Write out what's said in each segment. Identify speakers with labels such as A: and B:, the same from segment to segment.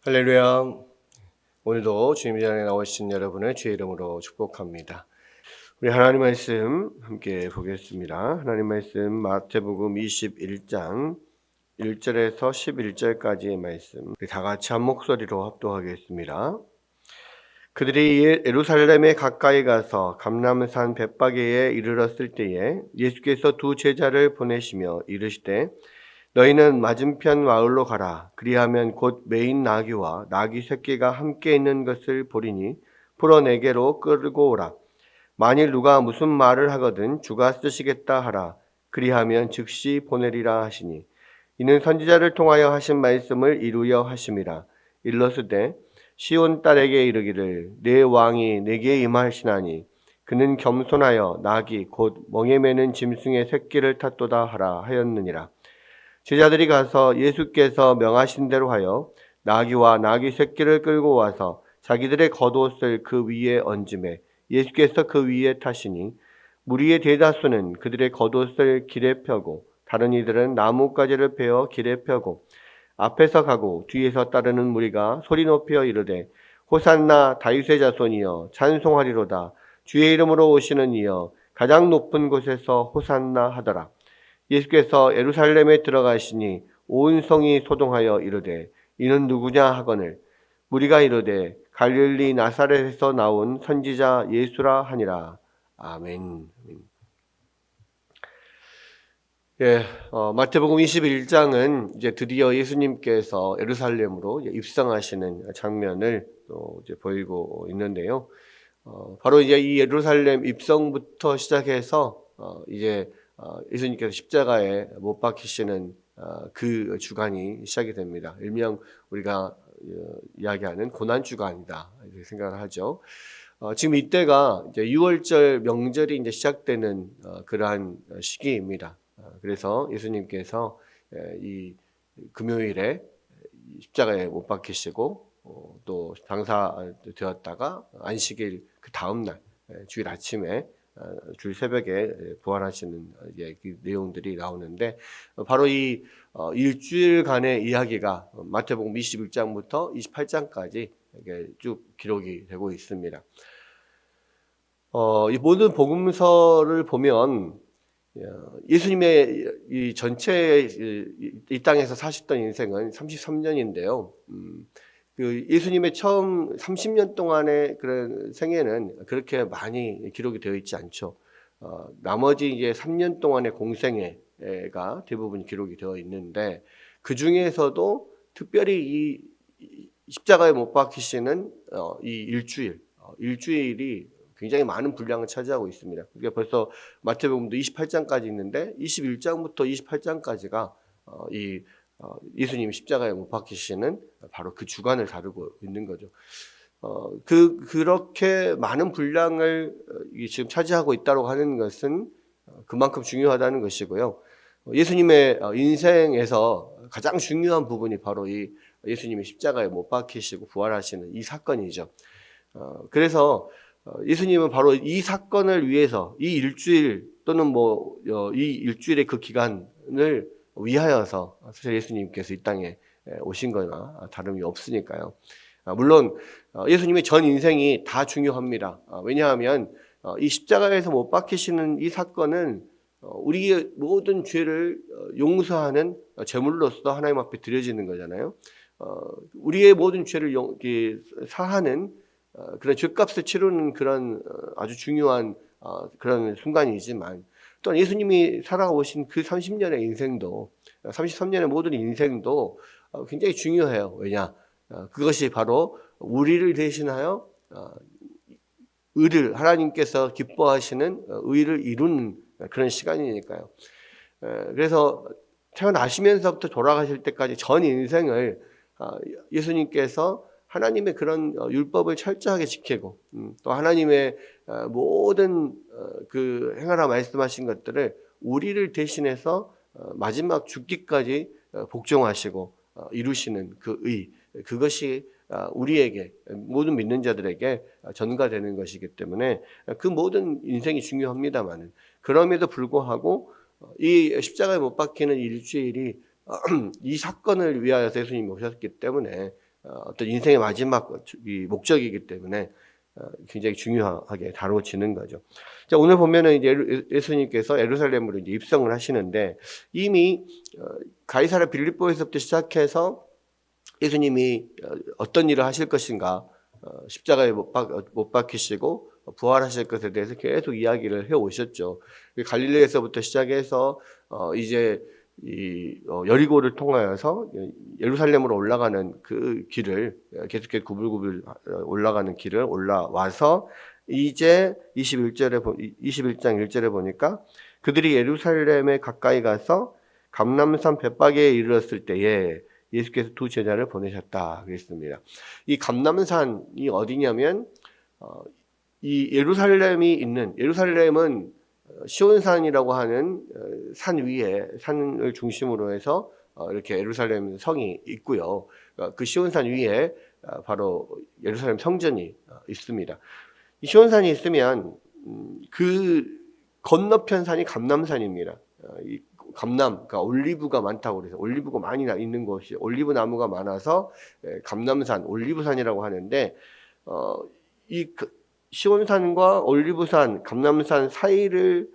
A: 할렐루야. 오늘도 주님 전에 나오신 여러분을 주의 이름으로 축복합니다. 우리 하나님 말씀 함께 보겠습니다. 하나님 말씀 마태복음 21장 1절에서 11절까지의 말씀 우리 다 같이 한 목소리로 합독하겠습니다. 그들이 예루살렘에 가까이 가서 감람산 벳바게에 이르렀을 때에 예수께서 두 제자를 보내시며 이르시되 너희는 맞은편 마을로 가라. 그리하면 곧 매인 나귀와 나귀 새끼가 함께 있는 것을 보리니 풀어 내게로 끌고 오라. 만일 누가 무슨 말을 하거든 주가 쓰시겠다 하라. 그리하면 즉시 보내리라 하시니 이는 선지자를 통하여 하신 말씀을 이루려 하심이라. 일러스되 시온 딸에게 이르기를 내 왕이 내게 임하시나니 그는 겸손하여 나귀 곧 멍에 매는 짐승의 새끼를 탔도다 하라 하였느니라. 제자들이 가서 예수께서 명하신 대로 하여 나귀와 나귀 새끼를 끌고 와서 자기들의 겉옷을 그 위에 얹음에 예수께서 그 위에 타시니 무리의 대다수는 그들의 겉옷을 길에 펴고 다른 이들은 나뭇가지를 베어 길에 펴고 앞에서 가고 뒤에서 따르는 무리가 소리 높여 이르되 호산나 다윗의 자손이여 찬송하리로다. 주의 이름으로 오시는 이여 가장 높은 곳에서 호산나 하더라. 예수께서 예루살렘에 들어가시니 온 성이 소동하여 이르되 이는 누구냐 하거늘 무리가 이르되 갈릴리 나사렛에서 나온 선지자 예수라 하니라. 아멘. 마태복음 21장은 이제 드디어 예수님께서 예루살렘으로 입성하시는 장면을 또 이제 보이고 있는데요. 바로 이제 이 예루살렘 입성부터 시작해서 이제 예수님께서 십자가에 못 박히시는 그 주간이 시작이 됩니다. 일명 우리가 이야기하는 고난 주간이다 이렇게 생각을 하죠. 지금 이때가 이제 6월절 명절이 이제 시작되는 그러한 시기입니다. 그래서 예수님께서 이 금요일에 십자가에 못 박히시고 또 장사되었다가 안식일 그 다음 날 주일 아침에 주일 새벽에 부활하시는 그 내용들이 나오는데 바로 이 일주일간의 이야기가 마태복음 21장부터 28장까지 쭉 기록이 되고 있습니다. 이 모든 복음서를 보면 예수님의 이 전체 이 땅에서 사셨던 인생은 33년인데요. 그 예수님의 처음 30년 동안의 그런 생애는 그렇게 많이 기록이 되어 있지 않죠. 나머지 이제 3년 동안의 공생애가 대부분 기록이 되어 있는데 그 중에서도 특별히 이 십자가에 못 박히시는 이 일주일이 굉장히 많은 분량을 차지하고 있습니다. 그게 벌써 마태복음도 28장까지 있는데 21장부터 28장까지가 이 예수님이 십자가에 못 박히시는 바로 그 주간을 다루고 있는 거죠. 그렇게 많은 분량을 지금 차지하고 있다고 하는 것은 그만큼 중요하다는 것이고요. 예수님의 인생에서 가장 중요한 부분이 바로 이 예수님이 십자가에 못 박히시고 부활하시는 이 사건이죠. 그래서 예수님은 바로 이 사건을 위해서 이 일주일 또는 이 일주일의 그 기간을 위하여서 사실 예수님께서 이 땅에 오신 거나 다름이 없으니까요. 물론 예수님의 전 인생이 다 중요합니다. 왜냐하면 이 십자가에서 못 박히시는 이 사건은 우리의 모든 죄를 용서하는 제물로서 하나님 앞에 드려지는 거잖아요. 우리의 모든 죄를 사하는 그런 죄값을 치르는 그런 아주 중요한 그런 순간이지만 또 예수님이 살아오신 그 30년의 인생도 33년의 모든 인생도 굉장히 중요해요. 왜냐? 그것이 바로 우리를 대신하여 의를 하나님께서 기뻐하시는 의를 이루는 그런 시간이니까요. 그래서 태어나시면서부터 돌아가실 때까지 전 인생을 예수님께서 하나님의 그런 율법을 철저하게 지키고 또 하나님의 모든 그 행하라 말씀하신 것들을 우리를 대신해서 마지막 죽기까지 복종하시고 이루시는 그 의, 그것이 우리에게 모든 믿는 자들에게 전가되는 것이기 때문에 그 모든 인생이 중요합니다만은 그럼에도 불구하고 이 십자가에 못 박히는 일주일이 이 사건을 위하여서 예수님이 오셨기 때문에 어떤 인생의 마지막 이 목적이기 때문에 굉장히 중요하게 다뤄지는 거죠. 자, 오늘 보면은 이제 예수님께서 예루살렘으로 이제 입성을 하시는데 이미 가이사랴 빌립보에서부터 시작해서 예수님이 어떤 일을 하실 것인가, 십자가에 못 박히시고 부활하실 것에 대해서 계속 이야기를 해 오셨죠. 갈릴리에서부터 시작해서 이제 여리고를 통하여서 예루살렘으로 올라가는 그 길을 계속해서 구불구불 올라가는 길을 올라와서 이제 21장 1절에 보니까 그들이 예루살렘에 가까이 가서 감람산 벳바게에 이르렀을 때에 예수께서 두 제자를 보내셨다 그랬습니다. 이 감람산이 어디냐면 이 예루살렘은 시온산이라고 하는 산 위에 산을 중심으로 해서 이렇게 예루살렘 성이 있고요. 그 시온산 위에 바로 예루살렘 성전이 있습니다. 이 시온산이 있으면 그 건너편 산이 감람산입니다. 이 그러니까 올리브가 많다고 그래서 올리브가 많이 있는 곳이 올리브 나무가 많아서 감람산, 올리브산이라고 하는데 이 시온산과 올리브산, 감람산 사이를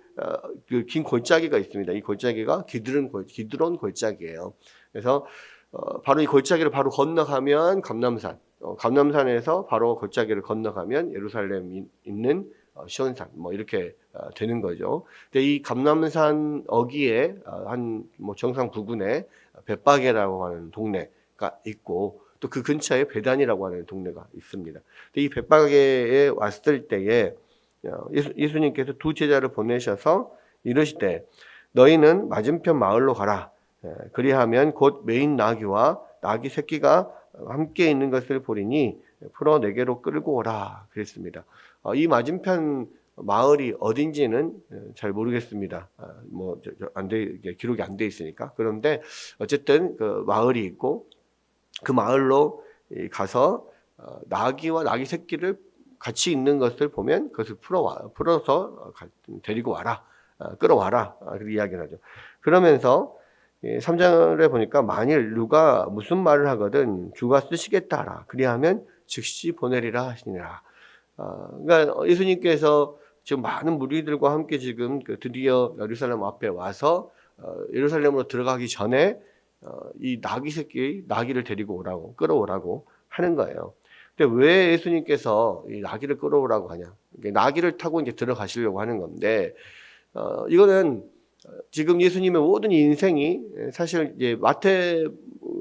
A: 그 긴 골짜기가 있습니다. 이 골짜기가 기드론 골짜기예요. 그래서 바로 이 골짜기를 바로 건너가면 감람산, 감람산에서 바로 골짜기를 건너가면 예루살렘 있는 시온산 뭐 이렇게 되는 거죠. 근데 이 감람산 어귀에 한 뭐 정상 부근에 벳바게라고 하는 동네가 있고 또 그 근처에 베단이라고 하는 동네가 있습니다. 근데 이 벳바게에 왔을 때에 예수님께서 두 제자를 보내셔서 이르시되 너희는 맞은편 마을로 가라. 그리하면 곧 메인 나귀와 나귀 새끼가 함께 있는 것을 보리니 풀어 내게로 끌고 오라 그랬습니다. 이 맞은편 마을이 어딘지는 잘 모르겠습니다. 기록이 안 돼 있으니까. 그런데 어쨌든 그 마을이 있고 그 마을로 가서 나귀와 나귀 새끼를 같이 있는 것을 보면 그것을 풀어서 데리고 와라, 끌어와라 그렇게 이야기를 하죠. 그러면서 3장에 보니까 만일 누가 무슨 말을 하거든 주가 쓰시겠다 하라. 그리하면 즉시 보내리라 하시니라. 그러니까 예수님께서 지금 많은 무리들과 함께 지금 드디어 예루살렘 앞에 와서 예루살렘으로 들어가기 전에 이 나귀 새끼 나귀를 데리고 오라고 끌어오라고 하는 거예요. 근데 왜 예수님께서 이 나귀를 끌어오라고 하냐? 나귀를 타고 이제 들어가시려고 하는 건데 이거는 지금 예수님의 모든 인생이 사실 이제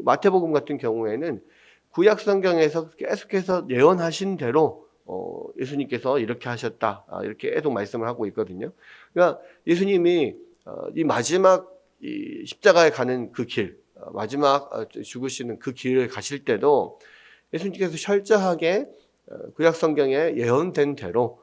A: 마태복음 같은 경우에는 구약 성경에서 계속해서 예언하신 대로 예수님께서 이렇게 하셨다 이렇게 계속 말씀을 하고 있거든요. 그러니까 예수님이 이 마지막 이 십자가에 가는 그 길, 마지막 죽으시는 그 길을 가실 때도 예수님께서 철저하게 구약 성경에 예언된 대로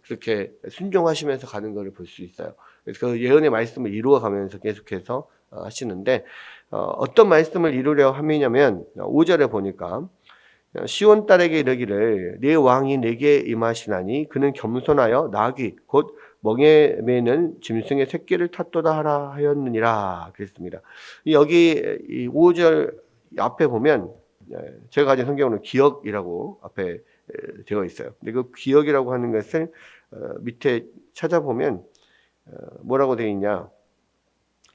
A: 그렇게 순종하시면서 가는 것을 볼 수 있어요. 그래서 그 예언의 말씀을 이루어가면서 계속해서 하시는데 어떤 말씀을 이루려 함이냐면 5절에 보니까 시온 딸에게 이르기를 네 왕이 내게 임하시나니 그는 겸손하여 나귀 곧 멍에 매는 짐승의 새끼를 탔도다 하라 하였느니라 그랬습니다. 여기 이 5절 앞에 보면 제가 가진 성경으로는 기억이라고 앞에 되어 있어요. 근데 그 기억이라고 하는 것을 밑에 찾아보면 뭐라고 되어 있냐?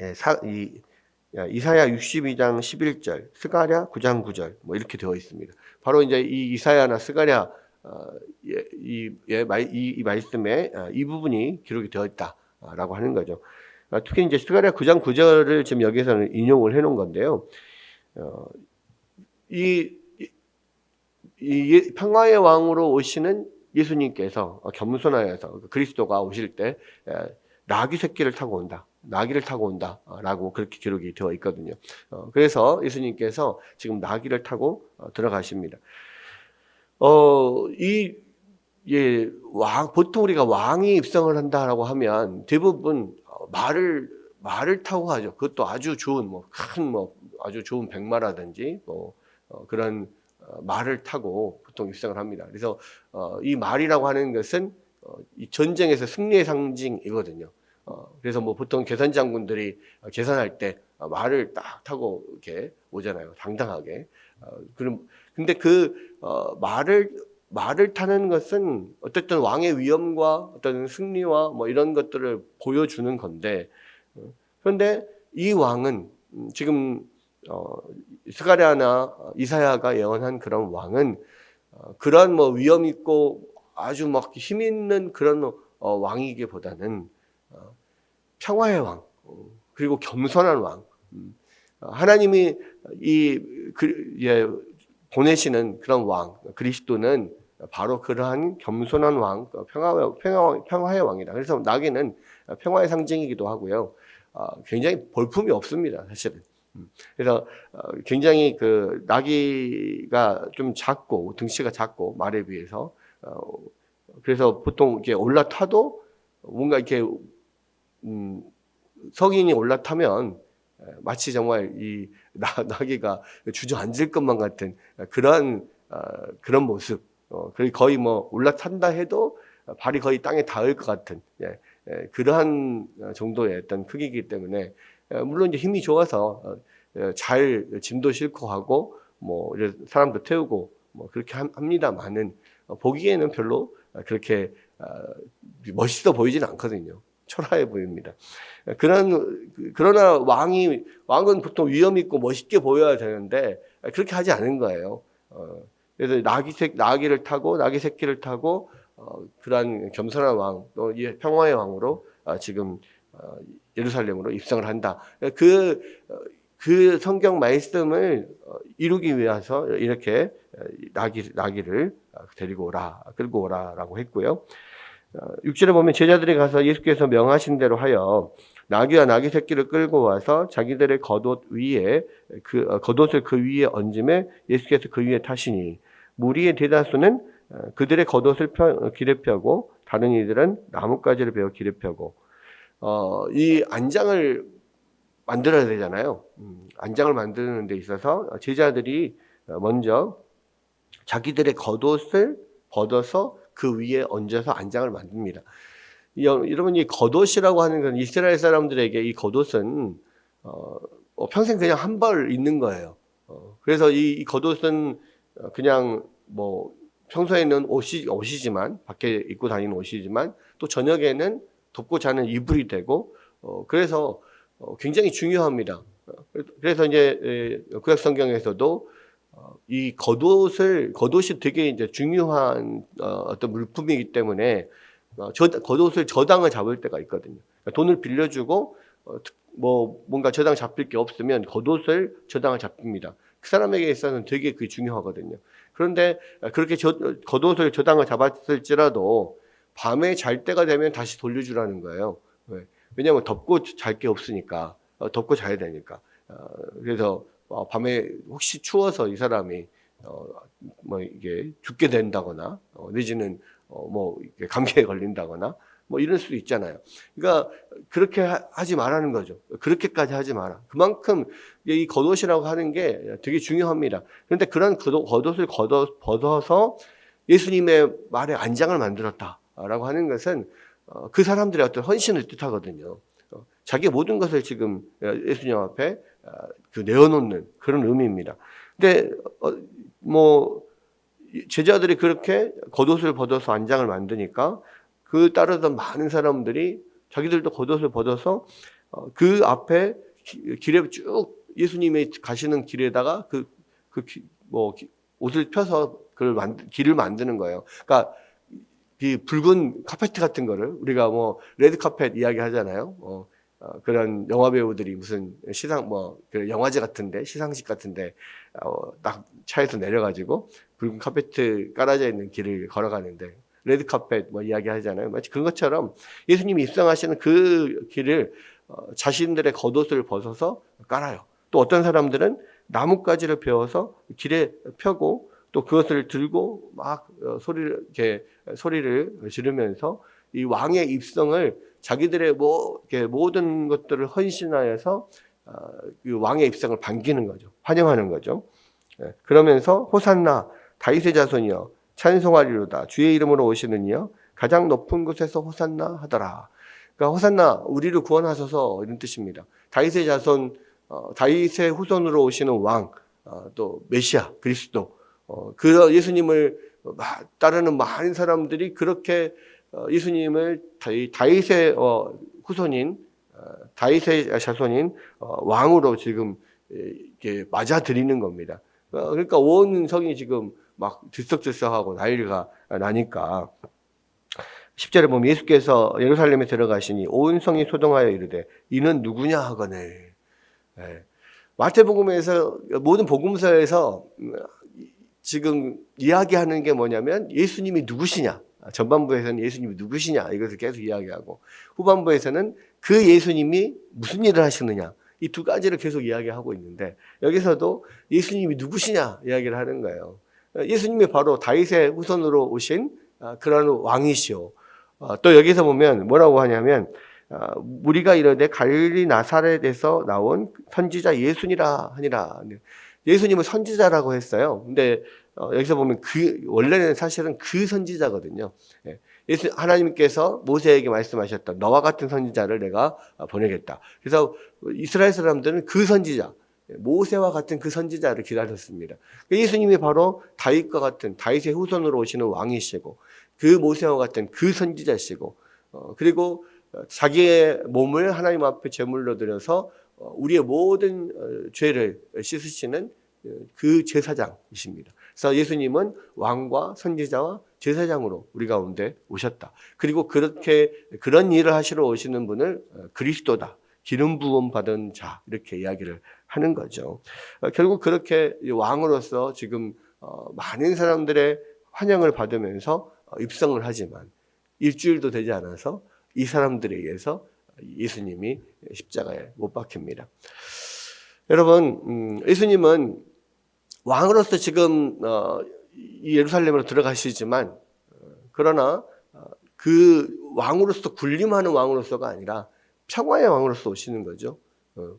A: 이사야 62장 11절, 스가랴 9장 9절 뭐 이렇게 되어 있습니다. 바로 이제 이 이사야나 스가랴 이 말씀에 이 부분이 기록이 되어 있다라고 하는 거죠. 특히 이제 스가랴 9장 9절을 지금 여기서는 인용을 해놓은 건데요. 이 평화의 왕으로 오시는 예수님께서 겸손하여서 그리스도가 오실 때 나귀 새끼를 타고 온다. 나귀를 타고 온다라고 그렇게 기록이 되어 있거든요. 그래서 예수님께서 지금 나귀를 타고 들어가십니다. 보통 우리가 왕이 입성을 한다라고 하면 대부분 말을 타고 하죠. 그것도 아주 좋은 아주 좋은 백마라든지 그런 말을 타고 보통 입성을 합니다. 그래서 이 말이라고 하는 것은 이 전쟁에서 승리의 상징이거든요. 그래서 보통 계산 장군들이 계산할 때 말을 딱 타고 이렇게 오잖아요. 당당하게. 근데 말을 타는 것은 어쨌든 왕의 위엄과 어떤 승리와 뭐 이런 것들을 보여주는 건데, 그런데 이 왕은 지금 스가랴나 이사야가 예언한 그런 왕은 그런 뭐 위엄 있고 아주 막 힘 있는 그런 왕이기보다는 평화의 왕, 그리고 겸손한 왕. 하나님이 보내시는 그런 왕, 그리스도는 바로 그러한 겸손한 왕, 평화의 왕이다. 그래서 나귀는 평화의 상징이기도 하고요. 굉장히 볼품이 없습니다, 사실은. 그래서 굉장히 그 나귀가 좀 작고 등치가 작고 말에 비해서 그래서 보통 이렇게 올라타도 뭔가 이렇게 성인이 올라타면 마치 정말 이 나귀가 주저앉을 것만 같은 그런 모습. 거의 뭐 올라탄다 해도 발이 거의 땅에 닿을 것 같은 그러한 정도의 어떤 크기이기 때문에 물론 이제 힘이 좋아서 잘 짐도 싣고 하고 뭐 사람도 태우고 뭐 그렇게 합니다만은 보기에는 별로 그렇게 멋있어 보이지는 않거든요. 초라해 보입니다. 그러나 왕은 보통 위엄 있고 멋있게 보여야 되는데 그렇게 하지 않은 거예요. 그래서 나귀를 타고 나귀 새끼를 타고 그러한 겸손한 왕, 또 평화의 왕으로 지금 예루살렘으로 입성을 한다. 그 성경 말씀을 이루기 위해서 이렇게 나귀를 데리고 오라, 끌고 오라라고 했고요. 6절에 보면 제자들이 가서 예수께서 명하신 대로 하여 나귀와 나귀 새끼를 끌고 와서 자기들의 겉옷을 그 위에 얹음에 예수께서 그 위에 타시니 무리의 대다수는 그들의 겉옷을 길에 펴고 다른 이들은 나뭇가지를 베어 길에 펴고 이 안장을 만들어야 되잖아요. 안장을 만드는 데 있어서 제자들이 먼저 자기들의 겉옷을 벗어서 그 위에 얹어서 안장을 만듭니다. 여러분, 이 겉옷이라고 하는 건 이스라엘 사람들에게 이 겉옷은 평생 그냥 한 벌 입는 거예요. 그래서 이 겉옷은 그냥 뭐 평소에는 옷이지만 밖에 입고 다니는 옷이지만 또 저녁에는 덮고 자는 이불이 되고 그래서 굉장히 중요합니다. 그래서 이제 구약 성경에서도 이 겉옷이 되게 이제 중요한 어떤 물품이기 때문에 겉옷을 저당을 잡을 때가 있거든요. 그러니까 돈을 빌려주고 뭔가 저당 잡힐 게 없으면 겉옷을 저당을 잡힙니다. 그 사람에게 있어서는 되게 그게 중요하거든요. 그런데 그렇게 겉옷을 저당을 잡았을지라도 밤에 잘 때가 되면 다시 돌려주라는 거예요. 왜냐하면 덮고 잘 게 없으니까, 덮고 자야 되니까. 그래서 밤에 혹시 추워서 이 사람이 뭐 이게 죽게 된다거나 내지는 뭐 감기에 걸린다거나 뭐 이럴 수도 있잖아요. 그러니까 그렇게 하지 말라는 거죠. 그렇게까지 하지 마라. 그만큼 이 겉옷이라고 하는 게 되게 중요합니다. 그런데 그런 겉옷을 벗어서 예수님의 말에 안장을 만들었다라고 하는 것은 그 사람들의 어떤 헌신을 뜻하거든요. 자기 모든 것을 지금 예수님 앞에 내어놓는 그런 의미입니다. 근데 제자들이 그렇게 겉옷을 벗어서 안장을 만드니까 그 따르던 많은 사람들이 자기들도 겉옷을 벗어서 그 앞에 길에 쭉 예수님이 가시는 길에다가 옷을 펴서 길을 만드는 거예요. 그러니까 이 붉은 카페트 같은 거를 우리가 뭐 레드 카펫 이야기 하잖아요. 그런 영화 배우들이 무슨 그 영화제 같은데 시상식 같은데 딱 차에서 내려가지고 붉은 카페트 깔아져 있는 길을 걸어가는데 레드 카펫 이야기 하잖아요. 마치 그런 것처럼 예수님이 입성하시는 그 길을 자신들의 겉옷을 벗어서 깔아요. 또 어떤 사람들은 나뭇가지를 베어서 길에 펴고 또 그것을 들고 막 소리를 지르면서 이 왕의 입성을 자기들의 모든 것들을 헌신하여서 그 왕의 입성을 반기는 거죠. 환영하는 거죠. 그러면서 호산나 다윗의 자손이여 찬송하리로다 주의 이름으로 오시는 이여 가장 높은 곳에서 호산나 하더라. 그러니까 호산나 우리를 구원하소서 이런 뜻입니다. 다윗의 자손 다윗의 후손으로 오시는 왕 또 메시아 그리스도 그 예수님을 따르는 많은 사람들이 그렇게 예수님을 다윗의 후손인 다윗의 자손인 왕으로 지금 이렇게 맞아들이는 겁니다. 그러니까 온 성이 지금 막 들썩들썩하고 난리가 나니까 10절에 보면 예수께서 예루살렘에 들어가시니 온 성이 소동하여 이르되 이는 누구냐 하거늘. 마태복음에서 모든 복음서에서 지금 이야기하는 게 뭐냐면 예수님이 누구시냐. 전반부에서는 예수님이 누구시냐 이것을 계속 이야기하고 후반부에서는 그 예수님이 무슨 일을 하시느냐 이 두 가지를 계속 이야기하고 있는데 여기서도 예수님이 누구시냐 이야기를 하는 거예요. 예수님이 바로 다윗의 후손으로 오신 그런 왕이시오. 또 여기서 보면 뭐라고 하냐면 우리가 이르되 갈릴리 나사렛에서 나온 선지자 예수니라 하니라. 예수님은 선지자라고 했어요. 근데 여기서 보면 원래는 사실은 그 선지자거든요. 하나님께서 모세에게 말씀하셨던 너와 같은 선지자를 내가 보내겠다. 그래서 이스라엘 사람들은 그 선지자, 모세와 같은 그 선지자를 기다렸습니다. 예수님이 바로 다윗과 같은 다윗의 후손으로 오시는 왕이시고 그 모세와 같은 그 선지자시고 그리고 자기의 몸을 하나님 앞에 제물로 드려서 우리의 모든 죄를 씻으시는 그 제사장이십니다. 그래서 예수님은 왕과 선지자와 제사장으로 우리 가운데 오셨다. 그리고 그런 일을 하시러 오시는 분을 그리스도다. 기름 부음 받은 자 이렇게 이야기를 하는 거죠. 결국 그렇게 왕으로서 지금 많은 사람들의 환영을 받으면서 입성을 하지만 일주일도 되지 않아서 이 사람들에 의해서 예수님이 십자가에 못 박힙니다. 여러분, 예수님은 왕으로서 지금 이 예루살렘으로 들어가시지만 그러나 그 왕으로서 군림하는 왕으로서가 아니라 평화의 왕으로서 오시는 거죠.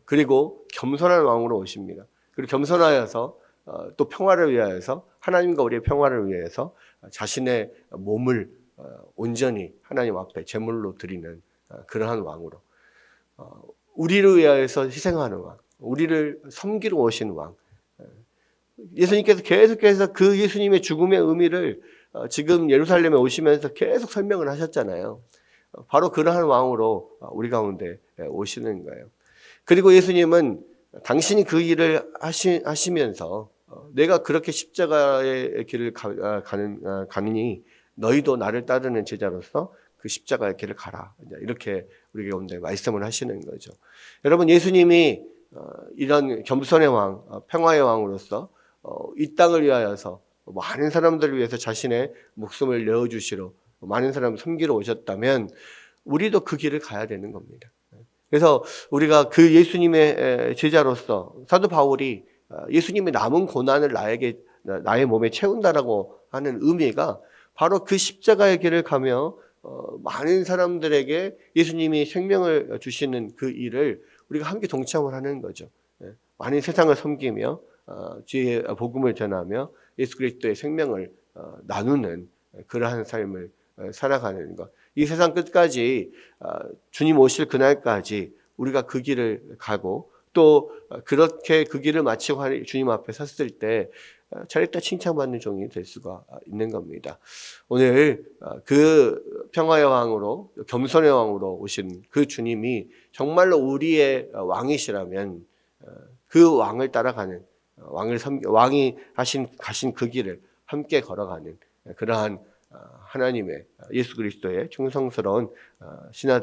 A: 그리고 겸손한 왕으로 오십니다. 그리고 겸손하여서 또 평화를 위하여서 하나님과 우리의 평화를 위해서 자신의 몸을 온전히 하나님 앞에 제물로 드리는 그러한 왕으로 우리를 위하여서 희생하는 왕, 우리를 섬기러 오신 왕. 예수님께서 계속해서 그 예수님의 죽음의 의미를 지금 예루살렘에 오시면서 계속 설명을 하셨잖아요. 바로 그러한 왕으로 우리 가운데 오시는 거예요. 그리고 예수님은 당신이 그 일을 하시면서 내가 그렇게 십자가의 길을 가느니 너희도 나를 따르는 제자로서 그 십자가의 길을 가라. 이렇게 우리 가운데 말씀을 하시는 거죠. 여러분, 예수님이 이런 겸손의 왕, 평화의 왕으로서 이 땅을 위하여서 많은 사람들을 위해서 자신의 목숨을 내어주시러 많은 사람을 섬기러 오셨다면 우리도 그 길을 가야 되는 겁니다. 그래서 우리가 그 예수님의 제자로서 사도 바울이 예수님의 남은 고난을 나의 몸에 채운다라고 하는 의미가 바로 그 십자가의 길을 가며 많은 사람들에게 예수님이 생명을 주시는 그 일을 우리가 함께 동참을 하는 거죠. 많은 세상을 섬기며 주의 복음을 전하며 예수 그리스도의 생명을 나누는 그러한 삶을 살아가는 것. 이 세상 끝까지 주님 오실 그날까지 우리가 그 길을 가고 또 그렇게 그 길을 마치고 주님 앞에 섰을 때 잘했다 칭찬받는 종이 될 수가 있는 겁니다. 오늘 그 평화의 왕으로 겸손의 왕으로 오신 그 주님이 정말로 우리의 왕이시라면 그 왕을 따라가는 왕이 가신 그 길을 함께 걸어가는 그러한 하나님의 예수 그리스도의 충성스러운 신하들